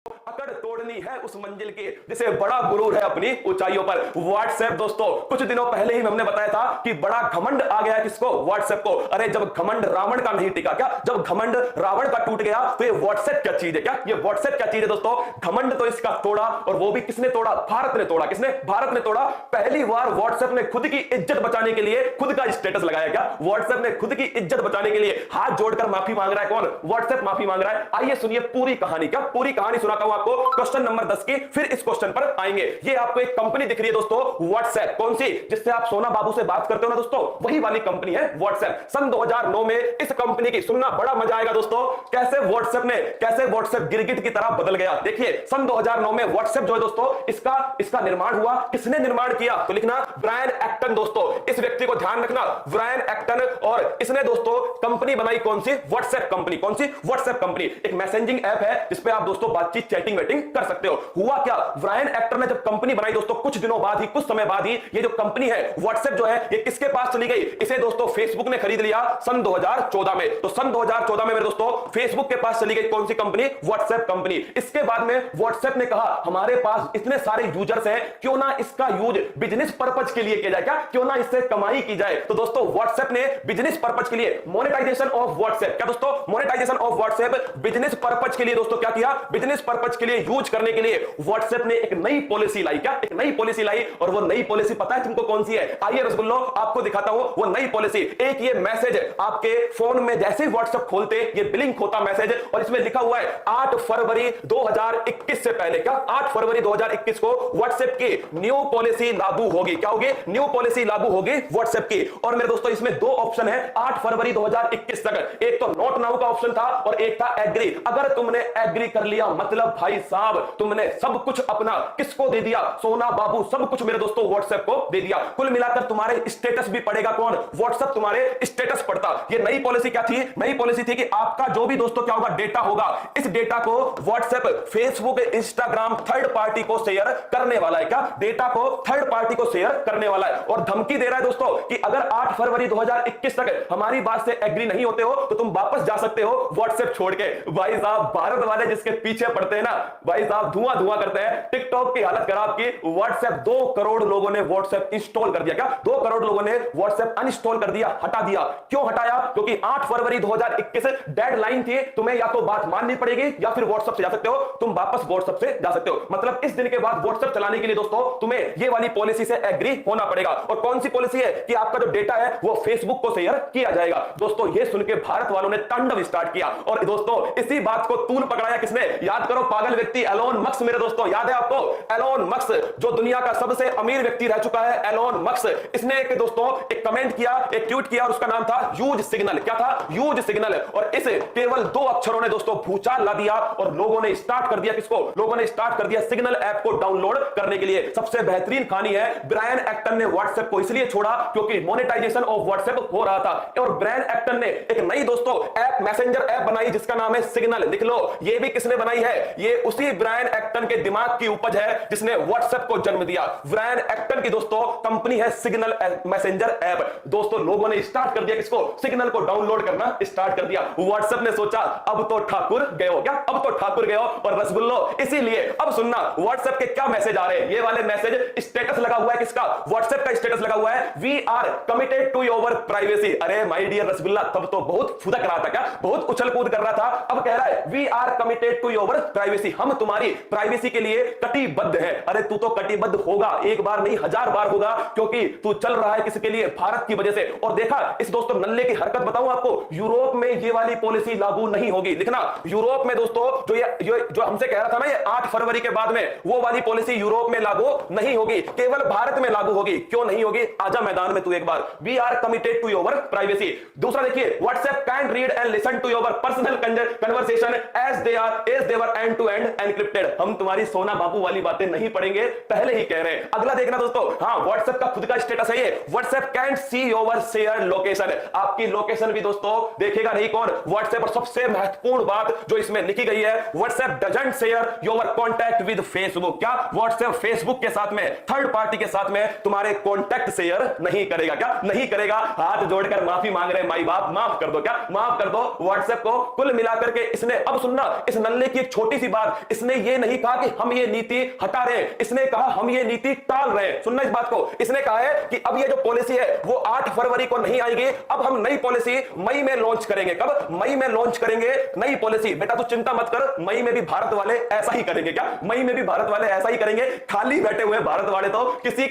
अकड़ तोड़नी है उस मंजिल की जिसे बड़ा गुरूर है अपनी ऊंचाइयों पर। व्हाट्सएप दोस्तों कुछ दिनों पहले ही हमने बताया था कि बड़ा घमंड आ गया किसको, व्हाट्सएप को। अरे जब घमंड रावण का नहीं टिका क्या, जब घमंड रावण का टूट गया तो ये व्हाट्सएप क्या चीज है, क्या ये व्हाट्सएप क्या चीज है दोस्तों। घमंड तो इसका तोड़ा, और वो भी किसने तोड़ा, भारत ने तोड़ा। किसने, भारत ने तोड़ा। पहली बार व्हाट्सएप ने खुद की इज्जत बचाने के लिए खुद का स्टेटस लगाया। क्या व्हाट्सएप ने खुद की इज्जत बचाने के लिए हाथ जोड़कर माफी मांग रहा है, कौन, व्हाट्सएप माफी मांग रहा है। आइए सुनिए पूरी कहानी। क्या पूरी कहानी सुनाता हूं आपको क्वेश्चन नंबर 10 की, फिर इस क्वेश्चन पर आएंगे। ये आपको एक कंपनी दिख रही है दोस्तों, व्हाट्सएप। कौन सी, जिससे आप सोना बाबू से बात करते हो ना दोस्तों, वही वाली कंपनी है व्हाट्सएप। सन 2009 में इस कंपनी की, सुनना बड़ा मजा आएगा दोस्तों, कैसे व्हाट्सएप गिरगिट की तरह बदल गया। देखिए सन 2009 में व्हाट्सएप जो है दोस्तों, इसका निर्माण हुआ। किसने निर्माण किया, तो लिखना ब्रायन एक्टन दोस्तों। इस व्यक्ति को ध्यान रखना, ब्रायन एक्टन। और इसने दोस्तों कंपनी बनाई कौन सी, व्हाट्सएप कंपनी। कौन सी, व्हाट्सएप कंपनी। एक मैसेजिंग ऐप है जिसपे आप दोस्तों बातचीत, चैटिंग वेटिंग कर सकते हो। हुआ क्या, ब्रायन एक्टर ने जब कंपनी बनाई दोस्तों, कुछ दिनों बाद ही, कुछ समय बाद ही, ये जो कंपनी है व्हाट्सएप जो है, ये किसके पास चली गई, इसे दोस्तों फेसबुक ने खरीद लिया सन 2014 में। तो सन 2014 में मेरे दोस्तों फेसबुक के पास चली गई कौन सी कंपनी, व्हाट्सएप कंपनी। इसके बाद में व्हाट्सएप ने कहा हमारे पास इतने सारे यूजर्स हैं, क्यों ना इसका यूज बिजनेस पर्पज के लिए किया जाए, क्या क्यों ना इससे कमाई की जाए। तो दोस्तों व्हाट्सएप ने बिजनेस पर्पज के लिए मोनेटाइजेशन ऑफ व्हाट्सएप, क्या दोस्तों, monetization of WhatsApp, business purpose के लिए दोस्तों क्या किया, बिजनेस पर्पज के लिए यूज करने के लिए व्हाट्सएप ने एक नई पॉलिसी लाई। क्या, एक नई पॉलिसी लाई। और वो नई पॉलिसी पता है तुमको कौन सी है, आइए रसगुल्लो आपको दिखाता हूं वो नई पॉलिसी। एक ये मैसेज आपके फोन में जैसे ही व्हाट्सएप खोलते ये ब्लिंक होता मैसेज, और इसमें लिखा हुआ है 8 फरवरी 2021 से पहले, क्या 8 फरवरी 2021 को व्हाट्सएप की न्यू पॉलिसी लागू होगी। क्या होगी, न्यू पॉलिसी लागू होगी व्हाट्सएप की। और मेरे दोस्तों इसमें दो ऑप्शन है 8 फरवरी 2021 तक, एक तो नोट नाउ का ऑप्शन था और एक था एग्री। अगर तुमने एग्री कर लिया मतलब भाई साहब तुमने सब कुछ अपना किसको दे दिया, सोना बाबू सब कुछ मेरे दोस्तों व्हाट्सएप को दे दिया। कुल मिलाकर तुम्हारे स्टेटस भी पड़ेगा कौन, व्हाट्सएप तुम्हारे स्टेटस पड़ता। ये नई पॉलिसी क्या थी, नई पॉलिसी थी कि आपका जो भी दोस्तों क्या होगा डेटा होगा, इस डेटा को WhatsApp, Facebook, Instagram third party को शेयर करने वाला है। क्या, डेटा को थर्ड पार्टी को शेयर करने वाला है। और धमकी दे रहा है दोस्तों कि अगर 8 फरवरी 2021 तक हमारी बात से एग्री नहीं होते हो तो तुम वापस जा सकते हो व्हाट्सएप छोड़ के। भाई साहब भारत वाले जिसके पीछे पड़ते हैं ना भाई साहब, धुआं धुआं करते हैं। टिकटॉक की हालत खराब की, व्हाट्सएप 2 करोड़ लोगों ने व्हाट्सएप इंस्टॉल कर दिया। क्या 2 करोड़ लोगों ने व्हाट्सएप अनइंस्टॉल कर दिया, हटा दिया। क्यों हटाया, क्योंकि 8 फरवरी 2021 डेडलाइन थी, तुम्हें या तो बात माननी पड़ेगी या फिर व्हाट्सएप से जा सकते हो, तुम वापस व्हाट्सएप से जा सकते हो। मतलब इस दिन के बाद व्हाट्सएप चलाने के लिए दोस्तों तुम्हें ये वाली पॉलिसी से एग्री होना पड़ेगा। और कौन सी पॉलिसी है कि आपका जो डेटा है वो फेसबुक को शेयर किया जाएगा। दोस्तों ये सुन के भारत वालों ने तांडव स्टार्ट किया। और दोस्तों इसी बात को तूल पकड़ाया किसने, याद करो पागल व्यक्ति एलोन मस्क मेरे दोस्तों, याद है आपको एलोन मस्क जो दुनिया का सबसे अमीर व्यक्ति रह चुका है एलोन मस्क। इसने एक दोस्तों एक कमेंट किया, एक ट्वीट किया और उसका नाम था यूज सिग्नल। क्या था, यूज सिग्नल। और इस केवल 2 अक्षरों ने दोस्तों भूचाल ला दिया और लोगों ने स्टार्ट कर दिया किसको, लोगों ने स्टार्ट कर दिया सिग्नल ऐप को डाउनलोड करने के लिए। सबसे बेहतरीन कहानी है ब्रायन एक्टन ने व्हाट्सएप को इसलिए छोड़ा क्योंकि मोनेटाइजेशन ऑफ व्हाट्सएप हो रहा था। और ब्रायन एक्टन ने एक नई दोस्तों ऐप, मैसेंजर ऐप बनाई जिसका नाम है सिग्नल। लिख लो, ये भी किसने बनाई है, ये उसी ब्रायन एक्टन के दिमाग की उपज है जिसने व्हाट्सएप को जन्म दिया। ब्रायन एक्टन की दोस्तों कंपनी है सिग्नल मैसेंजर ऐप। दोस्तों लोगों ने स्टार्ट कर दिया किसको, सिग्नल को डाउनलोड करना स्टार्ट कर दिया। व्हाट्सएप ने सोचा अब तो ठाकुर गए हो, क्या अब तो ठाकुर गए हो। और रसगुल्लो इसीलिए अब सुनना व्हाट्सएप के क्या मैसेज आ रहे हैं, ये वाले मैसेज। स्टेटस लगा हुआ है किसका, व्हाट्सएप का स्टेटस लगा हुआ है we are committed to your privacy. अरे माय डियर रसगुल्ला तब तो बहुत फुदक रहा था, क्या बहुत उछल कूद कर रहा था, अब कह रहा है we are committed to your privacy, हम तुम्हारी प्राइवेसी के लिए कटिबद्ध है। अरे तू तो कटिबद्ध होगा, एक बार नहीं 1000 बार होगा, क्योंकि तू चल रहा है किसके लिए, भारत की वजह से। और देखा इस दोस्तों नल्ले की हरकत बताऊं आपको, यूरोप में ये वाली पॉलिसी लागू नहीं होगी। लिखना यूरोप में दोस्तों जो हमसे कह रहा था ना ये 8 फरवरी के बाद में, वो वाली पॉलिसी यूरोप में लागू नहीं होगी, केवल भारत में लागू होगी। क्यों नहीं होगी, आजा मैदान में तू एक बार। We are committed to your privacy. दूसरा देखिए WhatsApp can read and listen to your personal conversation as they're end to end encrypted. हम तुम्हारी सोना बाबू वाली बातें नहीं पढ़ेंगे, पहले ही कह रहे हैं। अगला देखना दोस्तों, हाँ व्हाट्सएप का खुद का स्टेटस है ये, WhatsApp can see your share location. आपकी लोकेशन भी दोस्तों देखेगा नहीं कौन, व्हाट्सएप। और सबसे महत्वपूर्ण बात जो इसमें लिखी गई है, WhatsApp doesn't share your contact with Facebook. क्या व्हाट्सएप फेसबुक के साथ में, थर्ड पार्टी के साथ में तुम्हारे कॉन्टैक्ट शेयर नहीं करेगा। क्या नहीं करेगा, हाथ जोड़कर माफी मांग रहे माई बाप, माफ कर दो, क्या माफ कर दो व्हाट्सएप को। कुल मिलाकर के इसने, अब सुनना, इस नल्ले की एक छोटी छोटी सी बात, इसने ये नहीं कहा कि हम ये नीति हटा रहे हैं, इसने कहा हम ये नीति टाल रहे हैं। सुनना इस बात को, इसने कहा है कि अब ये जो पॉलिसी है वो 8 फरवरी को नहीं आएगी, अब हम नई पॉलिसी मई में लॉन्च करेंगे। कब? मई में लॉन्च करेंगे नई पॉलिसी। बेटा तू चिंता मत कर, मई में भी भारत वाले ऐसा ही करेंगे। क्या मई में भी भारत वाले ऐसा ही करेंगे? खाली बैठे हुए भारत वाले तो किसी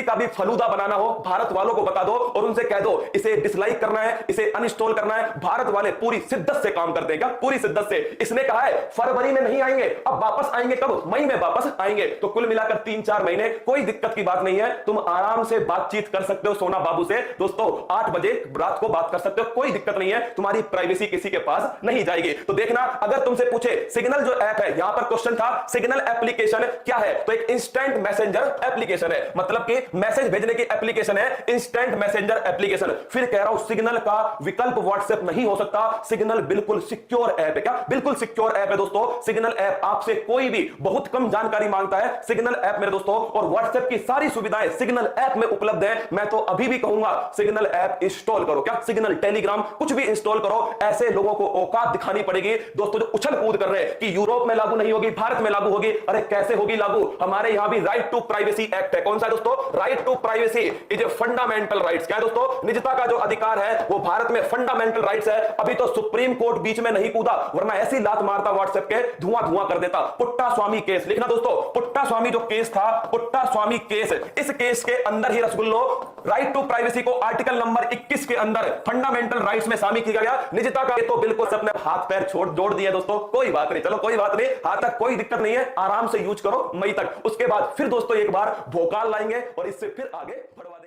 का भी फलूदा बनाना हो भारत वालों को बता दो और उनसे कह दो इसे डिसलाइक करना है, इसे अनइंस्टॉल करना है। भारत वाले पूरी शिद्दत से काम करते हैं। क्या? पूरी शिद्दत से। इसने कहा है फरवरी में नहीं आएंगे, अब वापस आएंगे कब? मई में वापस आएंगे। तो कुल मिलाकर 3-4 महीने, कोई दिक्कत की बात नहीं है। तुम आराम से बातचीत कर सकते हो सोना बाबू से। दोस्तों 8 बजे रात को बात कर सकते हो, कोई दिक्कत नहीं है, तुम्हारी प्राइवेसी किसी के पास नहीं जाएगी। तो देखना, अगर तुमसे पूछे सिग्नल जो ऐप है, यहां पर क्वेश्चन था सिग्नल एप्लीकेशन क्या है, तो एक इंस्टेंट मैसेंजर एप्लीकेशन है, मतलब कि मैसेज भेजने की एप्लीकेशन है, इंस्टेंट मैसेंजर एप्लीकेशन। फिर कह रहा हूं सिग्नल का विकल्प व्हाट्सएप नहीं हो सकता। सिग्नल बिल्कुल सिक्योर ऐप है। क्या? बिल्कुल सिक्योर ऐप है दोस्तों। सिग्नल ऐप आपसे कोई भी बहुत कम जानकारी मांगता है। सिग्नल ऐप मेरे दोस्तों, और व्हाट्सएप की सारी सुविधाएं सिग्नल ऐप में उपलब्ध है। मैं तो अभी भी कहूंगा सिग्नल ऐप इंस्टॉल करो। क्या? सिग्नल, टेलीग्राम, कुछ भी इंस्टॉल करो। ऐसे लोगों को औकात दिखानी पड़ेगी दोस्तों जो उछल कूद कर रहे हैं कि यूरोप में लागू नहीं होगी, भारत में लागू होगी। अरे कैसे होगी लागू? हमारे यहां भी राइट टू प्राइवेसी एक्ट है। कौन सा है दोस्तों? Right to privacy is a fundamental rights. क्या है दोस्तों? निजता का जो अधिकार है वो भारत में फंडामेंटल राइट्स है। अभी तो सुप्रीम कोर्ट बीच में नहीं कूदा, वरना ऐसी लात मारता व्हाट्सएप के, धुआं धुआं कर देता। पुट्टा स्वामी केस लिखना दोस्तों। पुट्टा स्वामी जो केस था, पुट्टा स्वामी केस, इस केस के अंदर ही रसगुल्लो राइट टू प्राइवेसी को आर्टिकल नंबर 21 के अंदर फंडामेंटल राइट्स में शामिल किया गया। निजता का तो बिल्कुल सबने हाथ पैर जोड़ दिए दोस्तों। कोई बात नहीं, चलो कोई बात नहीं, हाथ तक कोई दिक्कत नहीं है, आराम से यूज करो मई तक। उसके बाद फिर दोस्तों एक बार भोकाल लाएंगे और इससे फिर आगे बढ़वा